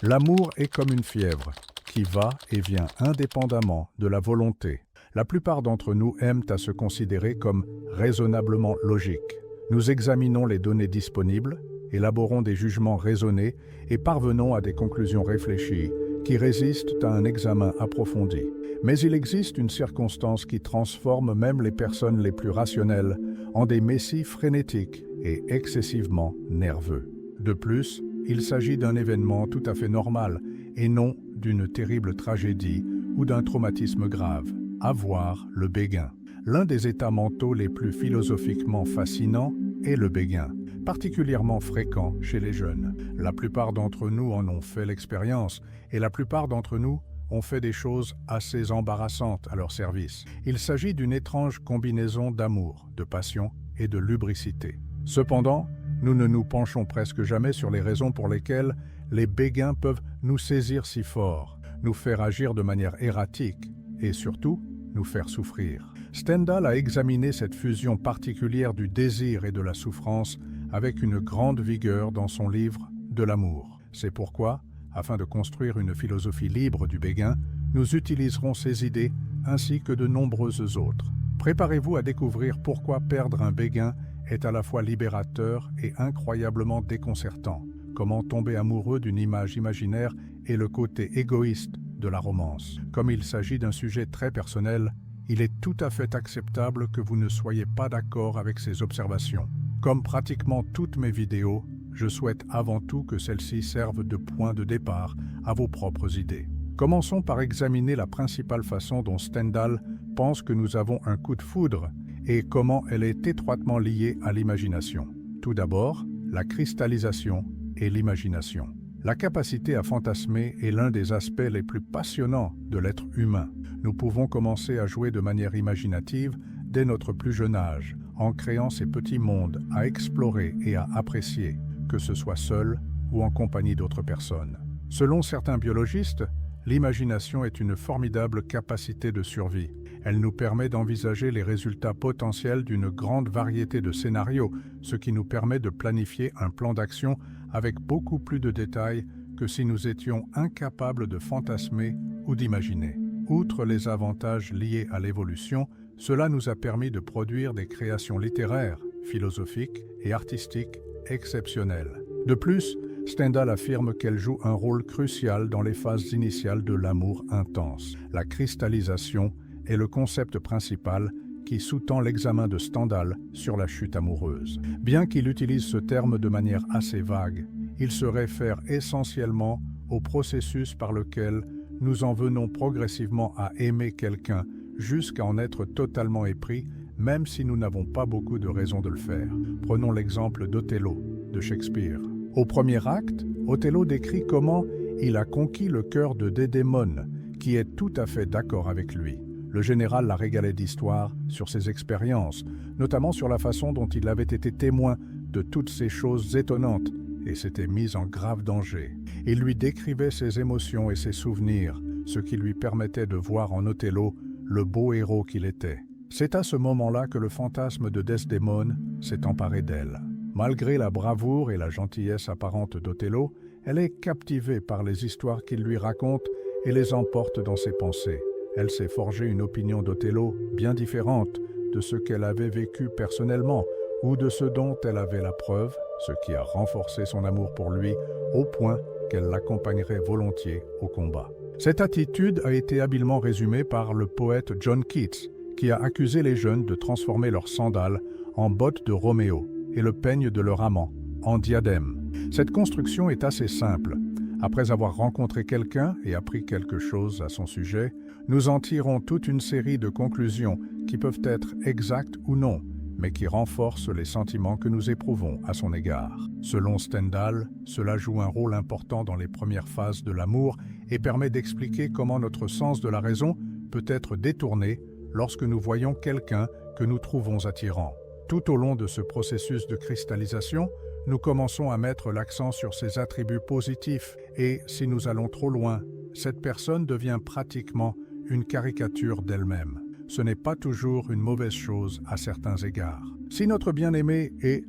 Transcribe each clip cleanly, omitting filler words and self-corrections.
L'amour est comme une fièvre, qui va et vient indépendamment de la volonté. La plupart d'entre nous aiment à se considérer comme raisonnablement logiques. Nous examinons les données disponibles, élaborons des jugements raisonnés et parvenons à des conclusions réfléchies qui résistent à un examen approfondi. Mais il existe une circonstance qui transforme même les personnes les plus rationnelles en des messies frénétiques et excessivement nerveux. De plus, il s'agit d'un événement tout à fait normal et non d'une terrible tragédie ou d'un traumatisme grave. Avoir le béguin. L'un des états mentaux les plus philosophiquement fascinants est le béguin, particulièrement fréquent chez les jeunes. La plupart d'entre nous en ont fait l'expérience et la plupart d'entre nous ont fait des choses assez embarrassantes à leur service. Il s'agit d'une étrange combinaison d'amour, de passion et de lubricité. Cependant, nous ne nous penchons presque jamais sur les raisons pour lesquelles les béguins peuvent nous saisir si fort, nous faire agir de manière erratique et surtout nous faire souffrir. Stendhal a examiné cette fusion particulière du désir et de la souffrance avec une grande vigueur dans son livre « De l'amour ». C'est pourquoi, afin de construire une philosophie libre du béguin, nous utiliserons ces idées ainsi que de nombreuses autres. Préparez-vous à découvrir pourquoi perdre un béguin est à la fois libérateur et incroyablement déconcertant, comment tomber amoureux d'une image imaginaire et le côté égoïste de la romance. Comme il s'agit d'un sujet très personnel, il est tout à fait acceptable que vous ne soyez pas d'accord avec ces observations. Comme pratiquement toutes mes vidéos, je souhaite avant tout que celles-ci servent de point de départ à vos propres idées. Commençons par examiner la principale façon dont Stendhal pense que nous avons un coup de foudre et comment elle est étroitement liée à l'imagination. Tout d'abord, la cristallisation et l'imagination. La capacité à fantasmer est l'un des aspects les plus passionnants de l'être humain. Nous pouvons commencer à jouer de manière imaginative dès notre plus jeune âge, en créant ces petits mondes à explorer et à apprécier, que ce soit seul ou en compagnie d'autres personnes. Selon certains biologistes, l'imagination est une formidable capacité de survie. Elle nous permet d'envisager les résultats potentiels d'une grande variété de scénarios, ce qui nous permet de planifier un plan d'action avec beaucoup plus de détails que si nous étions incapables de fantasmer ou d'imaginer. Outre les avantages liés à l'évolution, cela nous a permis de produire des créations littéraires, philosophiques et artistiques exceptionnelles. De plus, Stendhal affirme qu'elle joue un rôle crucial dans les phases initiales de l'amour intense. La cristallisation est le concept principal qui sous-tend l'examen de Stendhal sur la chute amoureuse. Bien qu'il utilise ce terme de manière assez vague, il se réfère essentiellement au processus par lequel nous en venons progressivement à aimer quelqu'un jusqu'à en être totalement épris, même si nous n'avons pas beaucoup de raisons de le faire. Prenons l'exemple d'Othello, de Shakespeare. Au premier acte, Othello décrit comment il a conquis le cœur de Dédémone, qui est tout à fait d'accord avec lui. Le général l'a régalé d'histoires sur ses expériences, notamment sur la façon dont il avait été témoin de toutes ces choses étonnantes et s'était mis en grave danger. Il lui décrivait ses émotions et ses souvenirs, ce qui lui permettait de voir en Othello le beau héros qu'il était. C'est à ce moment-là que le fantasme de Desdémone s'est emparé d'elle. Malgré la bravoure et la gentillesse apparente d'Othello, elle est captivée par les histoires qu'il lui raconte et les emporte dans ses pensées. Elle s'est forgé une opinion d'Othello bien différente de ce qu'elle avait vécu personnellement ou de ce dont elle avait la preuve, ce qui a renforcé son amour pour lui au point qu'elle l'accompagnerait volontiers au combat. Cette attitude a été habilement résumée par le poète John Keats, qui a accusé les jeunes de transformer leurs sandales en bottes de Roméo et le peigne de leur amant en diadème. Cette construction est assez simple. Après avoir rencontré quelqu'un et appris quelque chose à son sujet, nous en tirons toute une série de conclusions qui peuvent être exactes ou non, mais qui renforcent les sentiments que nous éprouvons à son égard. Selon Stendhal, cela joue un rôle important dans les premières phases de l'amour et permet d'expliquer comment notre sens de la raison peut être détourné lorsque nous voyons quelqu'un que nous trouvons attirant. Tout au long de ce processus de cristallisation, nous commençons à mettre l'accent sur ses attributs positifs et, si nous allons trop loin, cette personne devient pratiquement une caricature d'elle-même. Ce n'est pas toujours une mauvaise chose à certains égards. Si notre bien-aimé est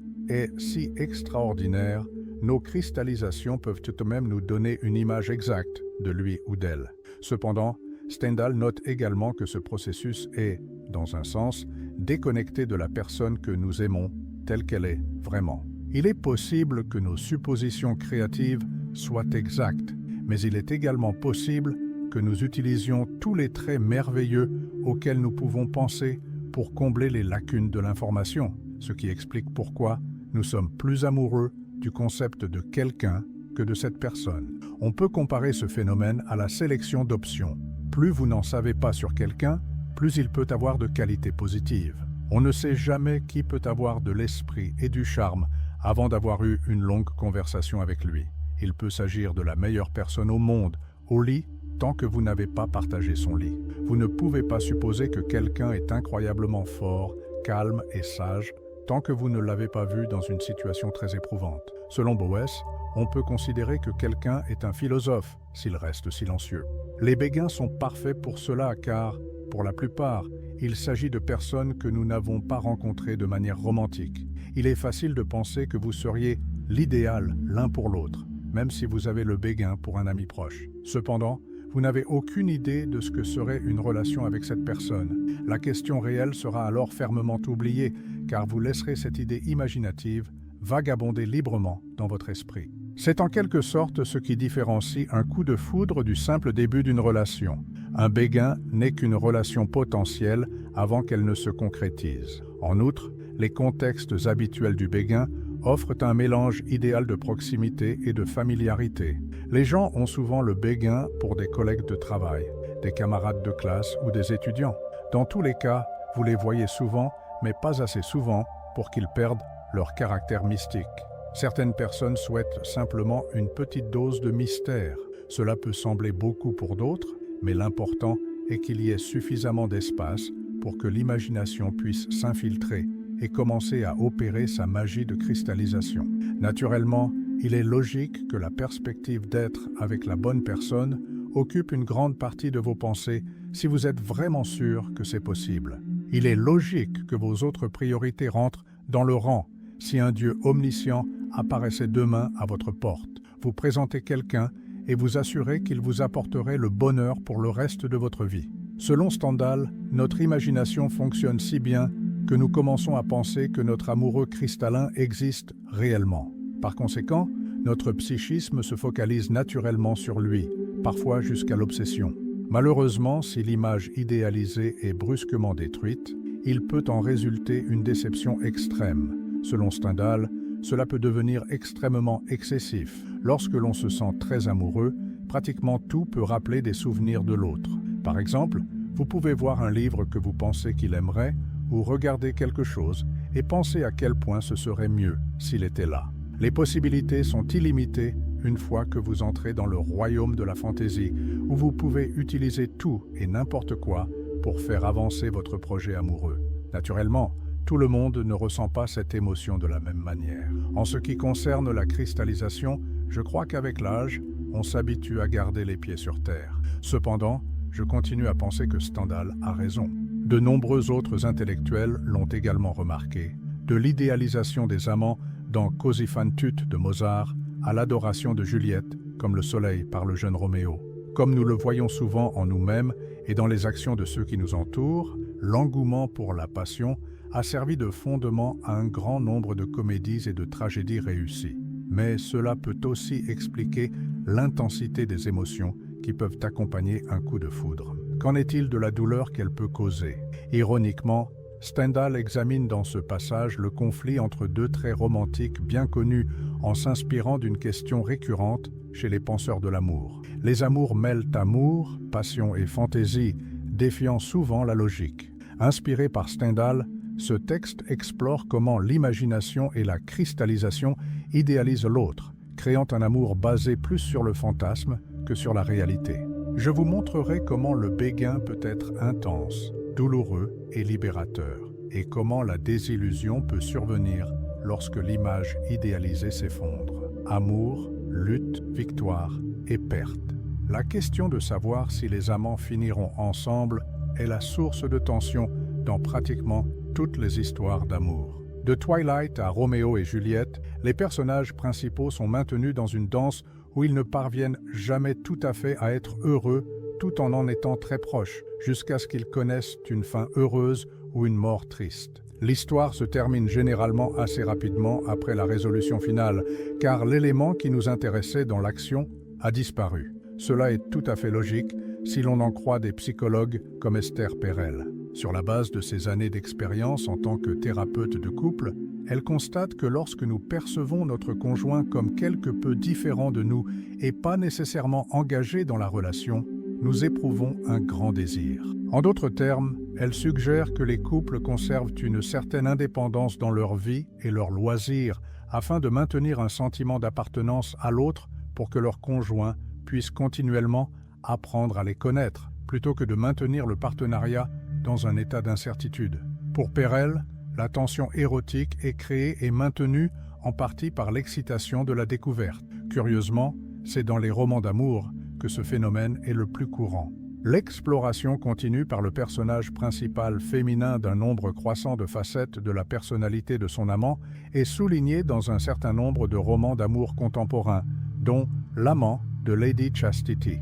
si extraordinaire, nos cristallisations peuvent tout de même nous donner une image exacte de lui ou d'elle. Cependant, Stendhal note également que ce processus est, dans un sens, déconnecté de la personne que nous aimons telle qu'elle est vraiment. Il est possible que nos suppositions créatives soient exactes, mais il est également possible que nous utilisions tous les traits merveilleux auxquels nous pouvons penser pour combler les lacunes de l'information, ce qui explique pourquoi nous sommes plus amoureux du concept de quelqu'un que de cette personne. On peut comparer ce phénomène à la sélection d'options. Plus vous n'en savez pas sur quelqu'un, plus il peut avoir de qualités positives. On ne sait jamais qui peut avoir de l'esprit et du charme avant d'avoir eu une longue conversation avec lui. Il peut s'agir de la meilleure personne au monde, au lit, tant que vous n'avez pas partagé son lit. Vous ne pouvez pas supposer que quelqu'un est incroyablement fort, calme et sage, tant que vous ne l'avez pas vu dans une situation très éprouvante. Selon Boès, on peut considérer que quelqu'un est un philosophe s'il reste silencieux. Les béguins sont parfaits pour cela car, pour la plupart, il s'agit de personnes que nous n'avons pas rencontrées de manière romantique. Il est facile de penser que vous seriez l'idéal l'un pour l'autre, même si vous avez le béguin pour un ami proche. Cependant, vous n'avez aucune idée de ce que serait une relation avec cette personne. La question réelle sera alors fermement oubliée, car vous laisserez cette idée imaginative vagabonder librement dans votre esprit. C'est en quelque sorte ce qui différencie un coup de foudre du simple début d'une relation. Un béguin n'est qu'une relation potentielle avant qu'elle ne se concrétise. En outre, les contextes habituels du béguin offrent un mélange idéal de proximité et de familiarité. Les gens ont souvent le béguin pour des collègues de travail, des camarades de classe ou des étudiants. Dans tous les cas, vous les voyez souvent, mais pas assez souvent pour qu'ils perdent leur caractère mystique. Certaines personnes souhaitent simplement une petite dose de mystère. Cela peut sembler beaucoup pour d'autres, mais l'important est qu'il y ait suffisamment d'espace pour que l'imagination puisse s'infiltrer et commencer à opérer sa magie de cristallisation. Naturellement, il est logique que la perspective d'être avec la bonne personne occupe une grande partie de vos pensées si vous êtes vraiment sûr que c'est possible. Il est logique que vos autres priorités rentrent dans le rang si un Dieu omniscient apparaissait demain à votre porte. Vous présentez quelqu'un et vous assurez qu'il vous apporterait le bonheur pour le reste de votre vie. Selon Stendhal, notre imagination fonctionne si bien que nous commençons à penser que notre amoureux cristallin existe réellement. Par conséquent, notre psychisme se focalise naturellement sur lui, parfois jusqu'à l'obsession. Malheureusement, si l'image idéalisée est brusquement détruite, il peut en résulter une déception extrême. Selon Stendhal, cela peut devenir extrêmement excessif. Lorsque l'on se sent très amoureux, pratiquement tout peut rappeler des souvenirs de l'autre. Par exemple, vous pouvez voir un livre que vous pensez qu'il aimerait ou regarder quelque chose et penser à quel point ce serait mieux s'il était là. Les possibilités sont illimitées une fois que vous entrez dans le royaume de la fantaisie, où vous pouvez utiliser tout et n'importe quoi pour faire avancer votre projet amoureux. Naturellement, tout le monde ne ressent pas cette émotion de la même manière. En ce qui concerne la cristallisation, je crois qu'avec l'âge, on s'habitue à garder les pieds sur terre. Cependant, je continue à penser que Stendhal a raison. De nombreux autres intellectuels l'ont également remarqué. De l'idéalisation des amants dans Così fan tutte de Mozart à l'adoration de Juliette comme le soleil par le jeune Roméo. Comme nous le voyons souvent en nous-mêmes et dans les actions de ceux qui nous entourent, l'engouement pour la passion a servi de fondement à un grand nombre de comédies et de tragédies réussies. Mais cela peut aussi expliquer l'intensité des émotions qui peuvent accompagner un coup de foudre. Qu'en est-il de la douleur qu'elle peut causer? Ironiquement, Stendhal examine dans ce passage le conflit entre deux traits romantiques bien connus en s'inspirant d'une question récurrente chez les penseurs de l'amour. Les amours mêlent amour, passion et fantaisie, défiant souvent la logique. Inspiré par Stendhal, ce texte explore comment l'imagination et la cristallisation idéalisent l'autre, créant un amour basé plus sur le fantasme que sur la réalité. Je vous montrerai comment le béguin peut être intense, douloureux et libérateur, et comment la désillusion peut survenir lorsque l'image idéalisée s'effondre. Amour, lutte, victoire et perte. La question de savoir si les amants finiront ensemble est la source de tension dans pratiquement toutes les histoires d'amour. De Twilight à Roméo et Juliette, les personnages principaux sont maintenus dans une danse où ils ne parviennent jamais tout à fait à être heureux tout en étant très proches, jusqu'à ce qu'ils connaissent une fin heureuse ou une mort triste. L'histoire se termine généralement assez rapidement après la résolution finale, car l'élément qui nous intéressait dans l'action a disparu. Cela est tout à fait logique si l'on en croit des psychologues comme Esther Perel. Sur la base de ses années d'expérience en tant que thérapeute de couple, elle constate que lorsque nous percevons notre conjoint comme quelque peu différent de nous et pas nécessairement engagé dans la relation, nous éprouvons un grand désir. En d'autres termes, elle suggère que les couples conservent une certaine indépendance dans leur vie et leurs loisirs afin de maintenir un sentiment d'appartenance à l'autre pour que leur conjoint puisse continuellement apprendre à les connaître, plutôt que de maintenir le partenariat dans un état d'incertitude. Pour Perel, la tension érotique est créée et maintenue en partie par l'excitation de la découverte. Curieusement, c'est dans les romans d'amour que ce phénomène est le plus courant. L'exploration continue par le personnage principal féminin d'un nombre croissant de facettes de la personnalité de son amant est soulignée dans un certain nombre de romans d'amour contemporains, dont L'amant de Lady Chastity.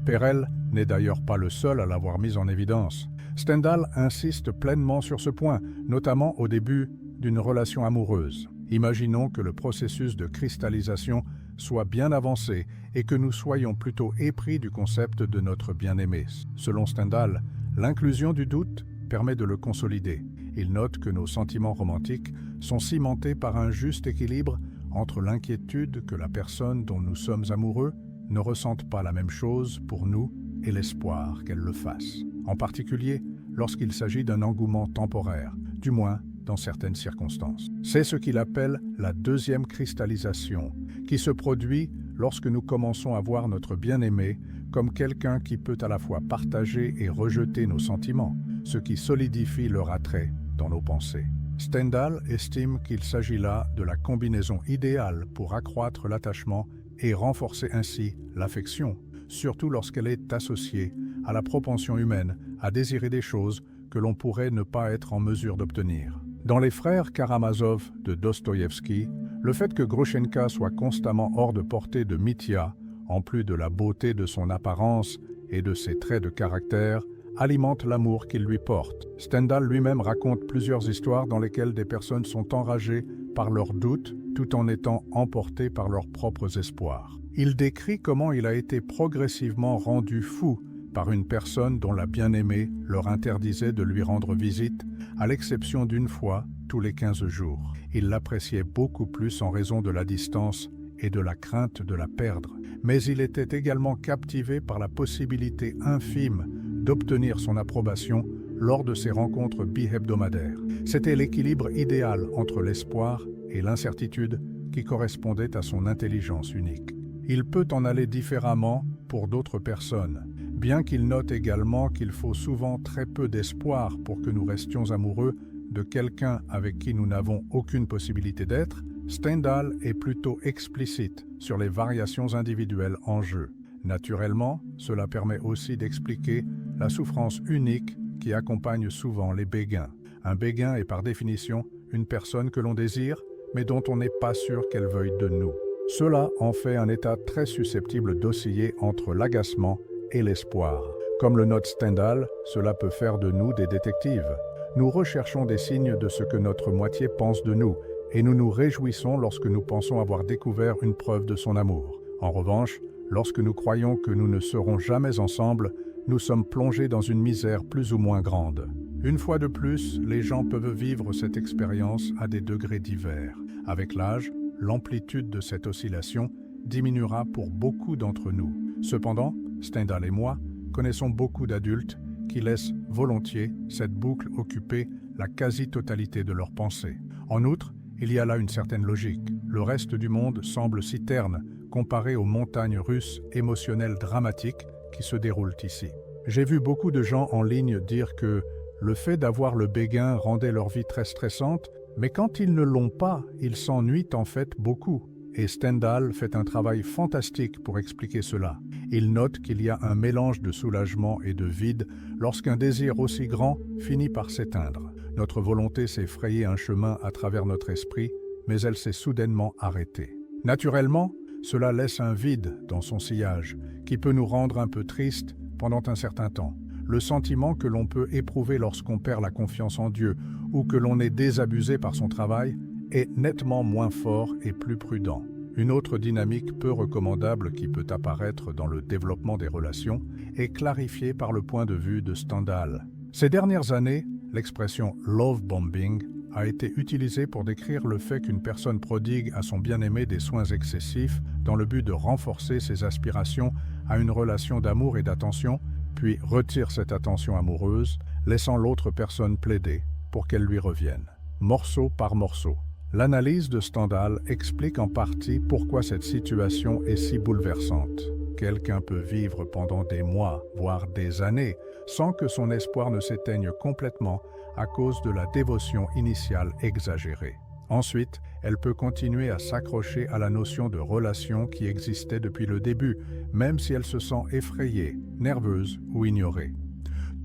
Perel n'est d'ailleurs pas le seul à l'avoir mise en évidence. Stendhal insiste pleinement sur ce point, notamment au début d'une relation amoureuse. Imaginons que le processus de cristallisation soit bien avancé et que nous soyons plutôt épris du concept de notre bien-aimé. Selon Stendhal, l'inclusion du doute permet de le consolider. Il note que nos sentiments romantiques sont cimentés par un juste équilibre entre l'inquiétude que la personne dont nous sommes amoureux ne ressente pas la même chose pour nous et l'espoir qu'elle le fasse, en particulier lorsqu'il s'agit d'un engouement temporaire, du moins dans certaines circonstances. C'est ce qu'il appelle la deuxième cristallisation, qui se produit lorsque nous commençons à voir notre bien-aimé comme quelqu'un qui peut à la fois partager et rejeter nos sentiments, ce qui solidifie leur attrait dans nos pensées. Stendhal estime qu'il s'agit là de la combinaison idéale pour accroître l'attachement et renforcer ainsi l'affection, surtout lorsqu'elle est associée à la propension humaine à désirer des choses que l'on pourrait ne pas être en mesure d'obtenir. Dans Les Frères Karamazov de Dostoïevski, le fait que Grushenka soit constamment hors de portée de Mitya, en plus de la beauté de son apparence et de ses traits de caractère, alimente l'amour qu'il lui porte. Stendhal lui-même raconte plusieurs histoires dans lesquelles des personnes sont enragées par leurs doutes tout en étant emportées par leurs propres espoirs. Il décrit comment il a été progressivement rendu fou par une personne dont la bien-aimée leur interdisait de lui rendre visite, à l'exception d'une fois tous les 15 jours. Il l'appréciait beaucoup plus en raison de la distance et de la crainte de la perdre, mais il était également captivé par la possibilité infime d'obtenir son approbation lors de ses rencontres bi-hebdomadaires. C'était l'équilibre idéal entre l'espoir et l'incertitude qui correspondait à son intelligence unique. Il peut en aller différemment pour d'autres personnes, bien qu'il note également qu'il faut souvent très peu d'espoir pour que nous restions amoureux de quelqu'un avec qui nous n'avons aucune possibilité d'être. Stendhal est plutôt explicite sur les variations individuelles en jeu. Naturellement, cela permet aussi d'expliquer la souffrance unique qui accompagne souvent les béguins. Un béguin est par définition une personne que l'on désire, mais dont on n'est pas sûr qu'elle veuille de nous. Cela en fait un état très susceptible d'osciller entre l'agacement et l'espoir. Comme le note Stendhal, cela peut faire de nous des détectives. Nous recherchons des signes de ce que notre moitié pense de nous, et nous nous réjouissons lorsque nous pensons avoir découvert une preuve de son amour. En revanche, lorsque nous croyons que nous ne serons jamais ensemble, nous sommes plongés dans une misère plus ou moins grande. Une fois de plus, les gens peuvent vivre cette expérience à des degrés divers. Avec l'âge, l'amplitude de cette oscillation diminuera pour beaucoup d'entre nous. Cependant, Stendhal et moi connaissons beaucoup d'adultes qui laissent volontiers cette boucle occuper la quasi-totalité de leurs pensées. En outre, il y a là une certaine logique. Le reste du monde semble si terne comparé aux montagnes russes émotionnelles dramatiques qui se déroulent ici. J'ai vu beaucoup de gens en ligne dire que le fait d'avoir le béguin rendait leur vie très stressante, mais quand ils ne l'ont pas, ils s'ennuient en fait beaucoup. Et Stendhal fait un travail fantastique pour expliquer cela. Il note qu'il y a un mélange de soulagement et de vide lorsqu'un désir aussi grand finit par s'éteindre. Notre volonté s'est frayé un chemin à travers notre esprit, mais elle s'est soudainement arrêtée. Naturellement, cela laisse un vide dans son sillage, qui peut nous rendre un peu tristes pendant un certain temps. Le sentiment que l'on peut éprouver lorsqu'on perd la confiance en Dieu ou que l'on est désabusé par son travail est nettement moins fort et plus prudent. Une autre dynamique peu recommandable qui peut apparaître dans le développement des relations est clarifiée par le point de vue de Stendhal. Ces dernières années, l'expression « love bombing » a été utilisée pour décrire le fait qu'une personne prodigue à son bien-aimé des soins excessifs dans le but de renforcer ses aspirations à une relation d'amour et d'attention, puis retire cette attention amoureuse, laissant l'autre personne plaider pour qu'elle lui revienne, morceau par morceau. L'analyse de Stendhal explique en partie pourquoi cette situation est si bouleversante. Quelqu'un peut vivre pendant des mois, voire des années, sans que son espoir ne s'éteigne complètement à cause de la dévotion initiale exagérée. Ensuite, elle peut continuer à s'accrocher à la notion de relation qui existait depuis le début, même si elle se sent effrayée, nerveuse ou ignorée.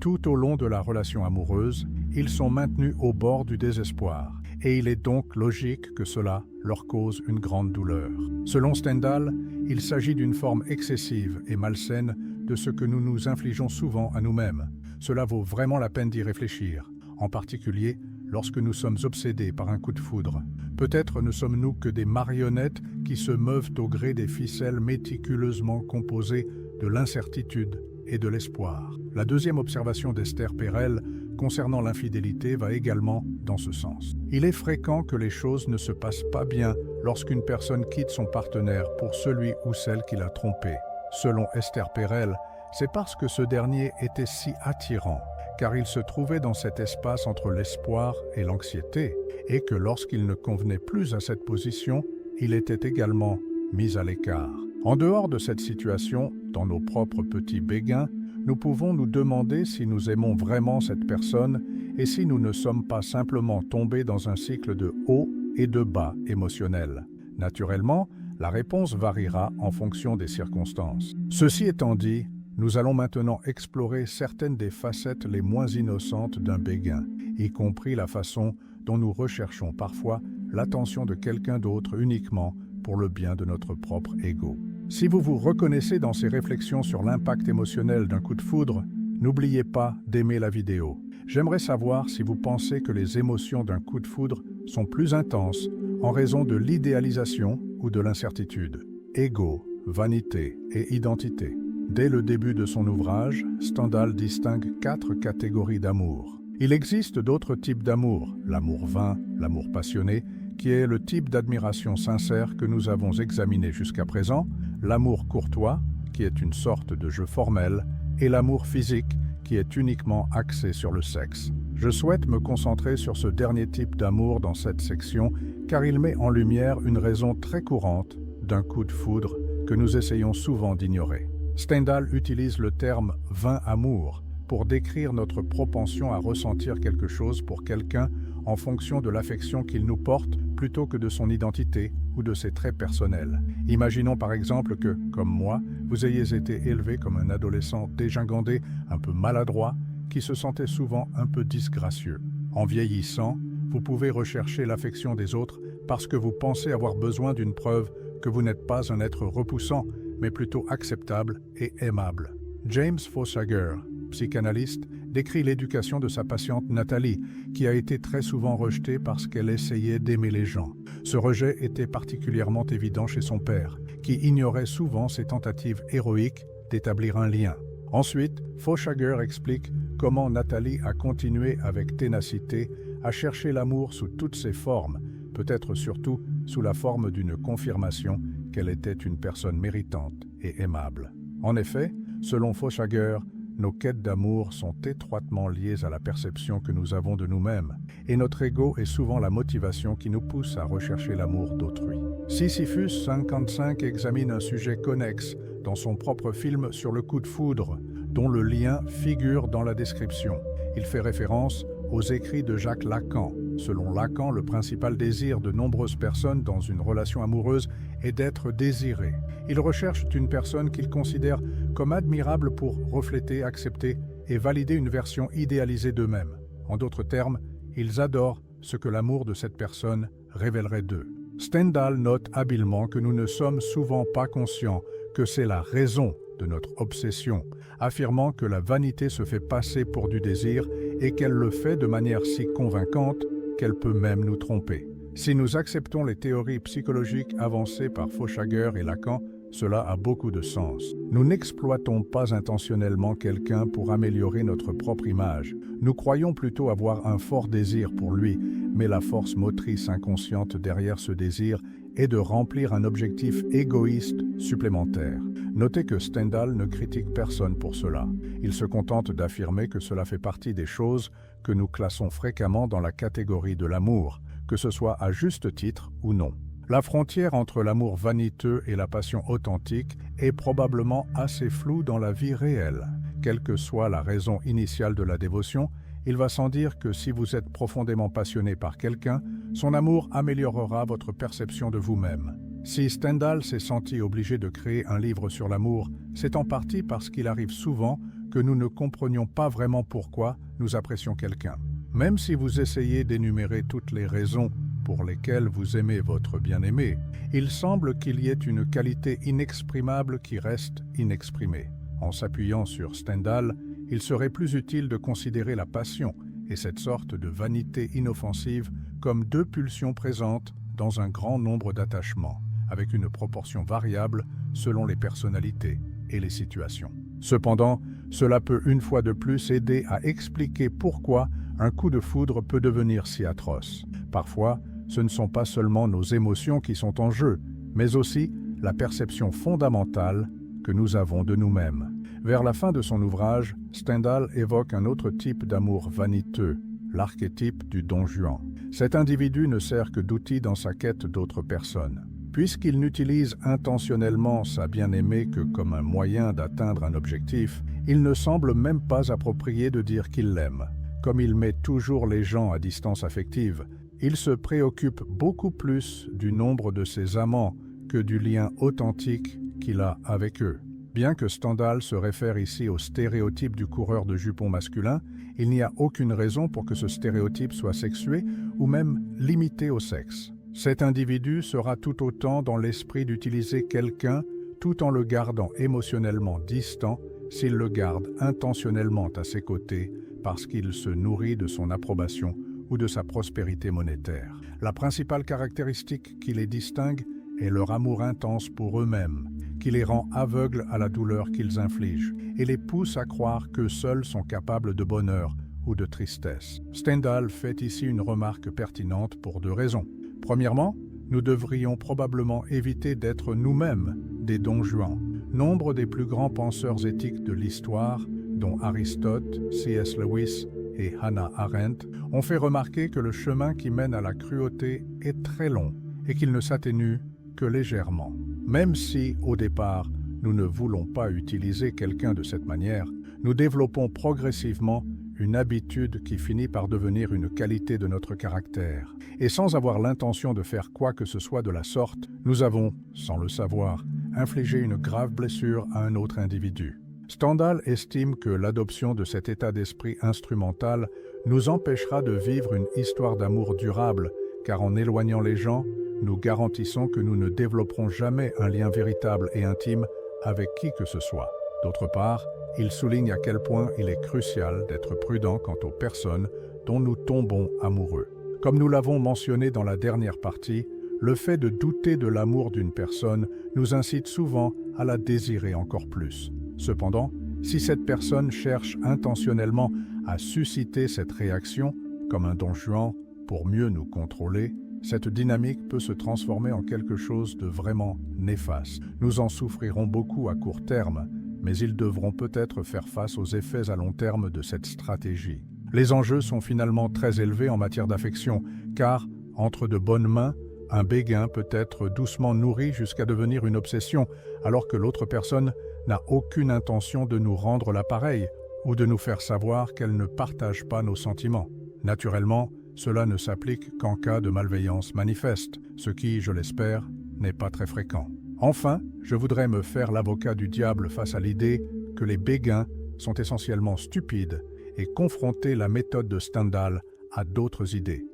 Tout au long de la relation amoureuse, ils sont maintenus au bord du désespoir, et il est donc logique que cela leur cause une grande douleur. Selon Stendhal, il s'agit d'une forme excessive et malsaine de ce que nous nous infligeons souvent à nous-mêmes. Cela vaut vraiment la peine d'y réfléchir, en particulier lorsque nous sommes obsédés par un coup de foudre. Peut-être ne sommes-nous que des marionnettes qui se meuvent au gré des ficelles méticuleusement composées de l'incertitude et de l'espoir. La deuxième observation d'Esther Perel concernant l'infidélité va également dans ce sens. Il est fréquent que les choses ne se passent pas bien lorsqu'une personne quitte son partenaire pour celui ou celle qui l'a trompé. Selon Esther Perel, c'est parce que ce dernier était si attirant, car il se trouvait dans cet espace entre l'espoir et l'anxiété, et que lorsqu'il ne convenait plus à cette position, il était également mis à l'écart. En dehors de cette situation, dans nos propres petits béguins, nous pouvons nous demander si nous aimons vraiment cette personne et si nous ne sommes pas simplement tombés dans un cycle de haut et de bas émotionnels. Naturellement, la réponse variera en fonction des circonstances. Ceci étant dit, nous allons maintenant explorer certaines des facettes les moins innocentes d'un béguin, y compris la façon dont nous recherchons parfois l'attention de quelqu'un d'autre uniquement pour le bien de notre propre ego. Si vous vous reconnaissez dans ces réflexions sur l'impact émotionnel d'un coup de foudre, n'oubliez pas d'aimer la vidéo. J'aimerais savoir si vous pensez que les émotions d'un coup de foudre sont plus intenses en raison de l'idéalisation ou de l'incertitude. Ego, vanité et identité. Dès le début de son ouvrage, Stendhal distingue 4 catégories d'amour. Il existe d'autres types d'amour, l'amour vain, l'amour passionné, qui est le type d'admiration sincère que nous avons examiné jusqu'à présent, l'amour courtois, qui est une sorte de jeu formel, et l'amour physique, qui est uniquement axé sur le sexe. Je souhaite me concentrer sur ce dernier type d'amour dans cette section, car il met en lumière une raison très courante d'un coup de foudre que nous essayons souvent d'ignorer. Stendhal utilise le terme « vain amour » pour décrire notre propension à ressentir quelque chose pour quelqu'un en fonction de l'affection qu'il nous porte plutôt que de son identité ou de ses traits personnels. Imaginons par exemple que, comme moi, vous ayez été élevé comme un adolescent dégingandé, un peu maladroit, qui se sentait souvent un peu disgracieux. En vieillissant, vous pouvez rechercher l'affection des autres parce que vous pensez avoir besoin d'une preuve que vous n'êtes pas un être repoussant, mais plutôt acceptable et aimable. James Foshager, psychanalyste, décrit l'éducation de sa patiente Nathalie, qui a été très souvent rejetée parce qu'elle essayait d'aimer les gens. Ce rejet était particulièrement évident chez son père, qui ignorait souvent ses tentatives héroïques d'établir un lien. Ensuite, Foshager explique comment Nathalie a continué avec ténacité à chercher l'amour sous toutes ses formes, peut-être surtout sous la forme d'une confirmation qu'elle était une personne méritante et aimable. En effet, selon Foshager, nos quêtes d'amour sont étroitement liées à la perception que nous avons de nous-mêmes, et notre ego est souvent la motivation qui nous pousse à rechercher l'amour d'autrui. Sisyphus 55 examine un sujet connexe dans son propre film sur le coup de foudre, dont le lien figure dans la description. Il fait référence aux écrits de Jacques Lacan. Selon Lacan, le principal désir de nombreuses personnes dans une relation amoureuse est d'être désiré. Ils recherchent une personne qu'ils considèrent comme admirable pour refléter, accepter et valider une version idéalisée d'eux-mêmes. En d'autres termes, Ils adorent ce que l'amour de cette personne révélerait d'eux. Stendhal note habilement que nous ne sommes souvent pas conscients que c'est la raison de notre obsession, affirmant que la vanité se fait passer pour du désir et qu'elle le fait de manière si convaincante qu'elle peut même nous tromper. Si nous acceptons les théories psychologiques avancées par Fauchager et Lacan, cela a beaucoup de sens. Nous n'exploitons pas intentionnellement quelqu'un pour améliorer notre propre image. Nous croyons plutôt avoir un fort désir pour lui, mais la force motrice inconsciente derrière ce désir est de remplir un objectif égoïste supplémentaire. Notez que Stendhal ne critique personne pour cela. Il se contente d'affirmer que cela fait partie des choses que nous classons fréquemment dans la catégorie de l'amour, que ce soit à juste titre ou non. La frontière entre l'amour vaniteux et la passion authentique est probablement assez floue dans la vie réelle. Quelle que soit la raison initiale de la dévotion, il va sans dire que si vous êtes profondément passionné par quelqu'un, son amour améliorera votre perception de vous-même. Si Stendhal s'est senti obligé de créer un livre sur l'amour, c'est en partie parce qu'il arrive souvent que nous ne comprenions pas vraiment pourquoi nous apprécions quelqu'un. Même si vous essayez d'énumérer toutes les raisons pour lesquelles vous aimez votre bien-aimé, il semble qu'il y ait une qualité inexprimable qui reste inexprimée. En s'appuyant sur Stendhal, il serait plus utile de considérer la passion et cette sorte de vanité inoffensive comme deux pulsions présentes dans un grand nombre d'attachements, avec une proportion variable selon les personnalités et les situations. Cependant, cela peut une fois de plus aider à expliquer pourquoi un coup de foudre peut devenir si atroce. Parfois, ce ne sont pas seulement nos émotions qui sont en jeu, mais aussi la perception fondamentale que nous avons de nous-mêmes. Vers la fin de son ouvrage, Stendhal évoque un autre type d'amour vaniteux, l'archétype du Don Juan. Cet individu ne sert que d'outil dans sa quête d'autres personnes. Puisqu'il n'utilise intentionnellement sa bien-aimée que comme un moyen d'atteindre un objectif, il ne semble même pas approprié de dire qu'il l'aime. Comme il met toujours les gens à distance affective, il se préoccupe beaucoup plus du nombre de ses amants que du lien authentique qu'il a avec eux. Bien que Stendhal se réfère ici au stéréotype du coureur de jupons masculin, il n'y a aucune raison pour que ce stéréotype soit sexué ou même limité au sexe. Cet individu sera tout autant dans l'esprit d'utiliser quelqu'un tout en le gardant émotionnellement distant s'il le garde intentionnellement à ses côtés parce qu'il se nourrit de son approbation ou de sa prospérité monétaire. La principale caractéristique qui les distingue est leur amour intense pour eux-mêmes, qui les rend aveugles à la douleur qu'ils infligent et les pousse à croire qu'eux seuls sont capables de bonheur ou de tristesse. Stendhal fait ici une remarque pertinente pour deux raisons. Premièrement, nous devrions probablement éviter d'être nous-mêmes des Don Juan. Nombre des plus grands penseurs éthiques de l'histoire, dont Aristote, C.S. Lewis et Hannah Arendt, ont fait remarquer que le chemin qui mène à la cruauté est très long et qu'il ne s'atténue que légèrement. Même si, au départ, nous ne voulons pas utiliser quelqu'un de cette manière, nous développons progressivement une habitude qui finit par devenir une qualité de notre caractère. Et sans avoir l'intention de faire quoi que ce soit de la sorte, nous avons, sans le savoir, infligé une grave blessure à un autre individu. Stendhal estime que l'adoption de cet état d'esprit instrumental nous empêchera de vivre une histoire d'amour durable, car en éloignant les gens, nous garantissons que nous ne développerons jamais un lien véritable et intime avec qui que ce soit. D'autre part, il souligne à quel point il est crucial d'être prudent quant aux personnes dont nous tombons amoureux. Comme nous l'avons mentionné dans la dernière partie, le fait de douter de l'amour d'une personne nous incite souvent à la désirer encore plus. Cependant, si cette personne cherche intentionnellement à susciter cette réaction, comme un Don Juan, pour mieux nous contrôler, cette dynamique peut se transformer en quelque chose de vraiment néfaste. Nous en souffrirons beaucoup à court terme, mais ils devront peut-être faire face aux effets à long terme de cette stratégie. Les enjeux sont finalement très élevés en matière d'affection, car, entre de bonnes mains, un béguin peut être doucement nourri jusqu'à devenir une obsession, alors que l'autre personne n'a aucune intention de nous rendre l'appareil ou de nous faire savoir qu'elle ne partage pas nos sentiments. Naturellement, cela ne s'applique qu'en cas de malveillance manifeste, ce qui, je l'espère, n'est pas très fréquent. Enfin, je voudrais me faire l'avocat du diable face à l'idée que les béguins sont essentiellement stupides et confronter la méthode de Stendhal à d'autres idées.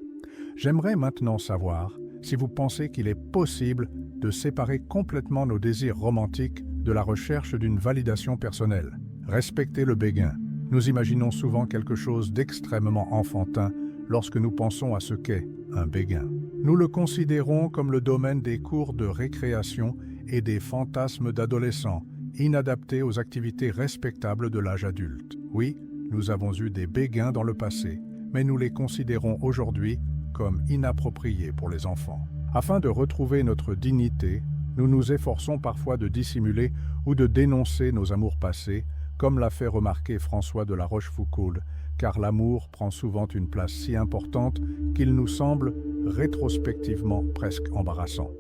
J'aimerais maintenant savoir si vous pensez qu'il est possible de séparer complètement nos désirs romantiques de la recherche d'une validation personnelle. Respecter le béguin. Nous imaginons souvent quelque chose d'extrêmement enfantin lorsque nous pensons à ce qu'est un béguin. Nous le considérons comme le domaine des cours de récréation et des fantasmes d'adolescents, inadaptés aux activités respectables de l'âge adulte. Oui, nous avons eu des béguins dans le passé, mais nous les considérons aujourd'hui comme inappropriés pour les enfants. Afin de retrouver notre dignité, nous nous efforçons parfois de dissimuler ou de dénoncer nos amours passés, comme l'a fait remarquer François de La Rochefoucauld, car l'amour prend souvent une place si importante qu'il nous semble rétrospectivement presque embarrassant.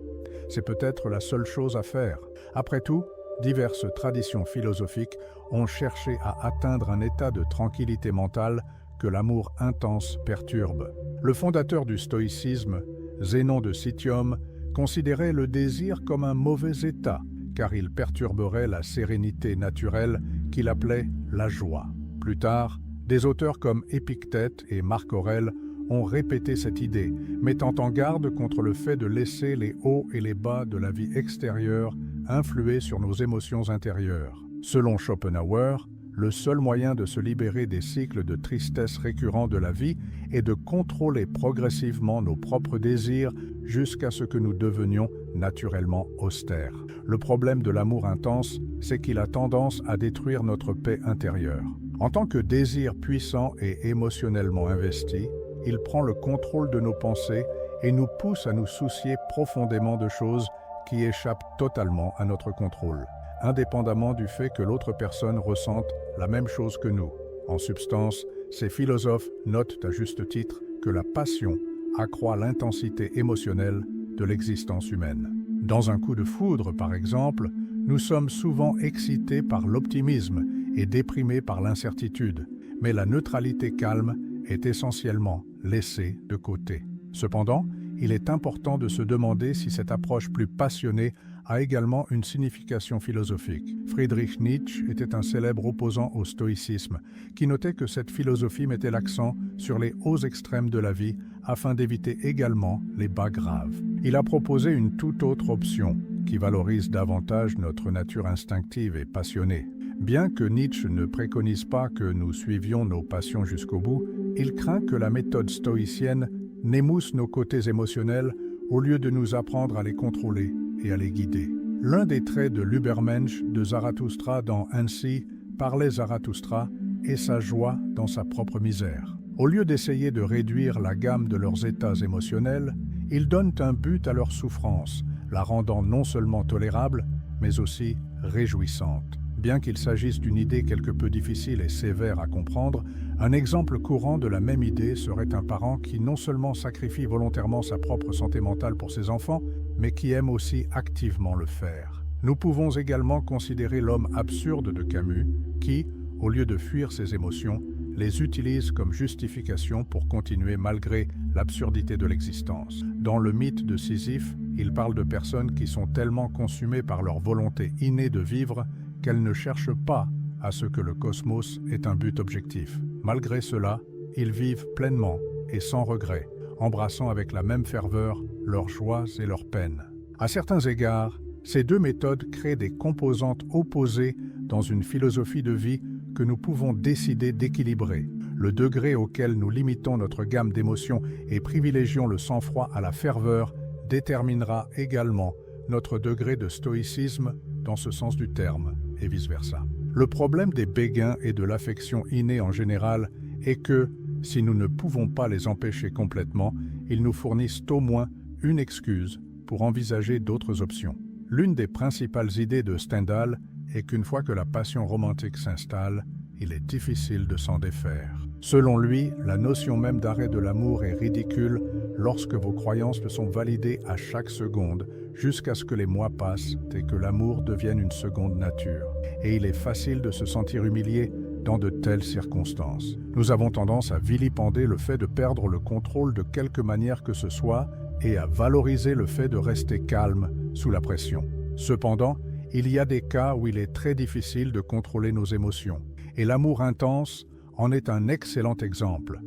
C'est peut-être la seule chose à faire. Après tout, diverses traditions philosophiques ont cherché à atteindre un état de tranquillité mentale que l'amour intense perturbe. Le fondateur du stoïcisme, Zénon de Citium, considérait le désir comme un mauvais état, car il perturberait la sérénité naturelle qu'il appelait la joie. Plus tard, des auteurs comme Épictète et Marc Aurèle ont répété cette idée, mettant en garde contre le fait de laisser les hauts et les bas de la vie extérieure influer sur nos émotions intérieures. Selon Schopenhauer, le seul moyen de se libérer des cycles de tristesse récurrents de la vie est de contrôler progressivement nos propres désirs jusqu'à ce que nous devenions naturellement austères. Le problème de l'amour intense, c'est qu'il a tendance à détruire notre paix intérieure. En tant que désir puissant et émotionnellement investi, il prend le contrôle de nos pensées et nous pousse à nous soucier profondément de choses qui échappent totalement à notre contrôle, indépendamment du fait que l'autre personne ressente la même chose que nous. En substance, ces philosophes notent à juste titre que la passion accroît l'intensité émotionnelle de l'existence humaine. Dans un coup de foudre, par exemple, nous sommes souvent excités par l'optimisme et déprimés par l'incertitude, mais la neutralité calme est essentiellement laissée de côté. Cependant, il est important de se demander si cette approche plus passionnée a également une signification philosophique. Friedrich Nietzsche était un célèbre opposant au stoïcisme, qui notait que cette philosophie mettait l'accent sur les hauts extrêmes de la vie afin d'éviter également les bas graves. Il a proposé une toute autre option, qui valorise davantage notre nature instinctive et passionnée. Bien que Nietzsche ne préconise pas que nous suivions nos passions jusqu'au bout, il craint que la méthode stoïcienne n'émousse nos côtés émotionnels au lieu de nous apprendre à les contrôler et à les guider. L'un des traits de l'Übermensch de Zarathustra dans Ainsi parlait Zarathustra est sa joie dans sa propre misère. Au lieu d'essayer de réduire la gamme de leurs états émotionnels, ils donnent un but à leur souffrance, la rendant non seulement tolérable, mais aussi réjouissante. Bien qu'il s'agisse d'une idée quelque peu difficile et sévère à comprendre, un exemple courant de la même idée serait un parent qui non seulement sacrifie volontairement sa propre santé mentale pour ses enfants, mais qui aime aussi activement le faire. Nous pouvons également considérer l'homme absurde de Camus, qui, au lieu de fuir ses émotions, les utilise comme justification pour continuer malgré l'absurdité de l'existence. Dans le mythe de Sisyphe, il parle de personnes qui sont tellement consumées par leur volonté innée de vivre qu'elles ne cherchent pas à ce que le cosmos ait un but objectif. Malgré cela, ils vivent pleinement et sans regret, embrassant avec la même ferveur leurs joies et leurs peines. À certains égards, ces deux méthodes créent des composantes opposées dans une philosophie de vie que nous pouvons décider d'équilibrer. Le degré auquel nous limitons notre gamme d'émotions et privilégions le sang-froid à la ferveur déterminera également notre degré de stoïcisme dans ce sens du terme, et vice-versa. Le problème des béguins et de l'affection innée en général est que, si nous ne pouvons pas les empêcher complètement, ils nous fournissent au moins une excuse pour envisager d'autres options. L'une des principales idées de Stendhal est qu'une fois que la passion romantique s'installe, il est difficile de s'en défaire. Selon lui, la notion même d'arrêt de l'amour est ridicule lorsque vos croyances le sont validées à chaque seconde, jusqu'à ce que les mois passent et que l'amour devienne une seconde nature. Et il est facile de se sentir humilié dans de telles circonstances. Nous avons tendance à vilipender le fait de perdre le contrôle de quelque manière que ce soit et à valoriser le fait de rester calme sous la pression. Cependant, il y a des cas où il est très difficile de contrôler nos émotions, et l'amour intense en est un excellent exemple.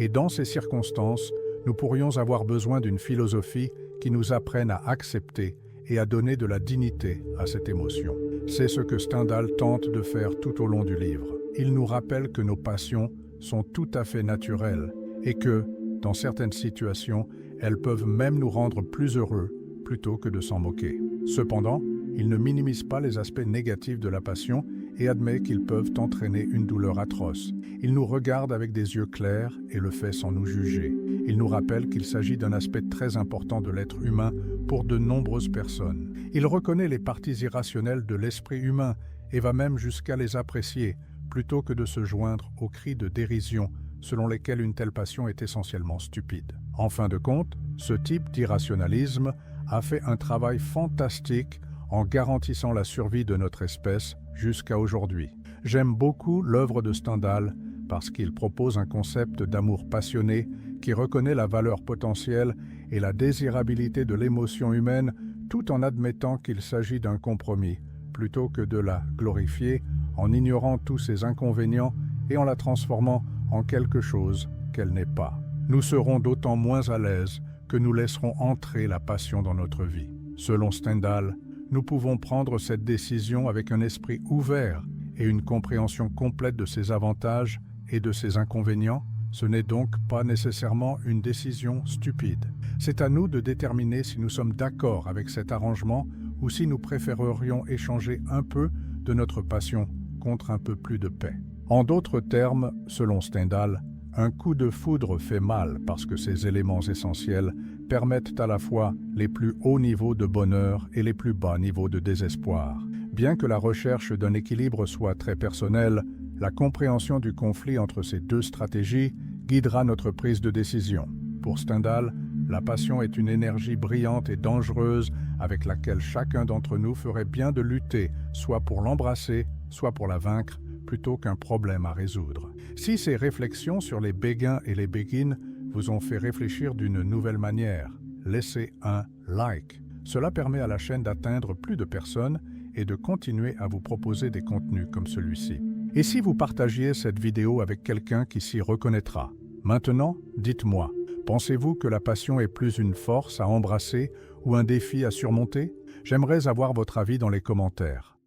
Et dans ces circonstances, nous pourrions avoir besoin d'une philosophie qui nous apprenne à accepter et à donner de la dignité à cette émotion. C'est ce que Stendhal tente de faire tout au long du livre. Il nous rappelle que nos passions sont tout à fait naturelles et que, dans certaines situations, elles peuvent même nous rendre plus heureux plutôt que de s'en moquer. Cependant, il ne minimise pas les aspects négatifs de la passion et admet qu'ils peuvent entraîner une douleur atroce. Il nous regarde avec des yeux clairs et le fait sans nous juger. Il nous rappelle qu'il s'agit d'un aspect très important de l'être humain pour de nombreuses personnes. Il reconnaît les parties irrationnelles de l'esprit humain et va même jusqu'à les apprécier, plutôt que de se joindre aux cris de dérision selon lesquels une telle passion est essentiellement stupide. En fin de compte, ce type d'irrationalisme a fait un travail fantastique en garantissant la survie de notre espèce jusqu'à aujourd'hui. J'aime beaucoup l'œuvre de Stendhal parce qu'il propose un concept d'amour passionné qui reconnaît la valeur potentielle et la désirabilité de l'émotion humaine tout en admettant qu'il s'agit d'un compromis, plutôt que de la glorifier en ignorant tous ses inconvénients et en la transformant en quelque chose qu'elle n'est pas. Nous serons d'autant moins à l'aise que nous laisserons entrer la passion dans notre vie. Selon Stendhal, nous pouvons prendre cette décision avec un esprit ouvert et une compréhension complète de ses avantages et de ses inconvénients. Ce n'est donc pas nécessairement une décision stupide. C'est à nous de déterminer si nous sommes d'accord avec cet arrangement ou si nous préférerions échanger un peu de notre passion contre un peu plus de paix. En d'autres termes, selon Stendhal, un coup de foudre fait mal parce que ces éléments essentiels permettent à la fois les plus hauts niveaux de bonheur et les plus bas niveaux de désespoir. Bien que la recherche d'un équilibre soit très personnelle, la compréhension du conflit entre ces deux stratégies guidera notre prise de décision. Pour Stendhal, la passion est une énergie brillante et dangereuse avec laquelle chacun d'entre nous ferait bien de lutter, soit pour l'embrasser, soit pour la vaincre, plutôt qu'un problème à résoudre. Si ces réflexions sur les béguins et les béguines vous ont fait réfléchir d'une nouvelle manière, laissez un like. Cela permet à la chaîne d'atteindre plus de personnes et de continuer à vous proposer des contenus comme celui-ci. Et si vous partagiez cette vidéo avec quelqu'un qui s'y reconnaîtra? Maintenant, dites-moi, pensez-vous que la passion est plus une force à embrasser ou un défi à surmonter? J'aimerais avoir votre avis dans les commentaires.